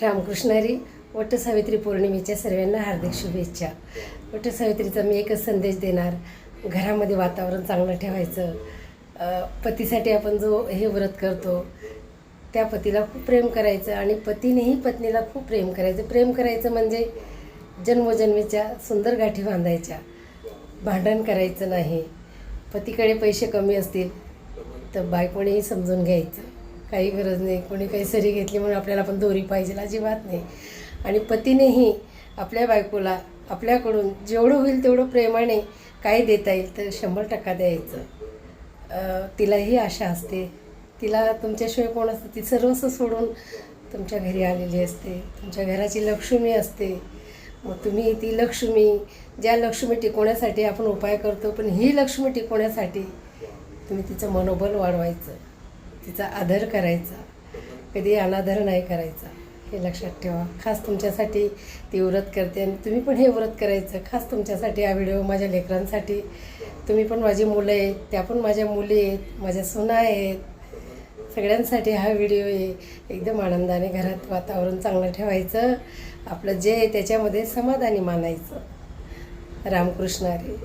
रामकृष्ण हरी. वटसावित्री पौर्णिमेच्या सर्वांना हार्दिक शुभेच्छा. वटसावित्रीचा मी एकच संदेश देणार, घरामध्ये वातावरण चांगलं ठेवायचं. पतीसाठी आपण जो हे व्रत करतो त्या पतीला खूप प्रेम करायचं आणि पतीनेही पत्नीला खूप प्रेम करायचं. प्रेम करायचं म्हणजे जन्मोजन्मीच्या सुंदर गाठी बांधायच्या. भांडण करायचं नाही. पतीकडे पैसे कमी असतील तर बायकोनेही समजून घ्यायचं, काही गरज नाही. कोणी काही सरी घेतली म्हणून आपल्याला पण दोरी पाहिजे अजिबात नाही. आणि पतीनेही आपल्या बायकोला आपल्याकडून जेवढं होईल तेवढं प्रेमाने काही देता येईल तर 100% द्यायचं. तिलाही आशा असते, तिला तुमच्याशिवाय कोण असतं, ती सर्वस्व सोडून तुमच्या घरी आलेली असते, तुमच्या घराची लक्ष्मी असते. मग तुम्ही ती लक्ष्मी, ज्या लक्ष्मी टिकवण्यासाठी आपण उपाय करतो, पण ही लक्ष्मी टिकवण्यासाठी तुम्ही तिचं मनोबल वाढवायचं, तिचा आदर करायचा, कधी अनादर नाही करायचा, हे लक्षात ठेवा. खास तुमच्यासाठी ती व्रत करते आणि तुम्ही पण हे व्रत करायचं. खास तुमच्यासाठी हा व्हिडिओ, माझ्या लेकरांसाठी. तुम्ही पण माझी मुलं आहेत, त्या पण माझ्या मुली आहेत, माझ्या सुना आहेत, सगळ्यांसाठी हा व्हिडिओ आहे. एकदम आनंदाने घरात वातावरण चांगलं ठेवायचं, आपलं जे आहे त्याच्यामध्ये समाधानी मानायचं. रामकृष्ण हरी.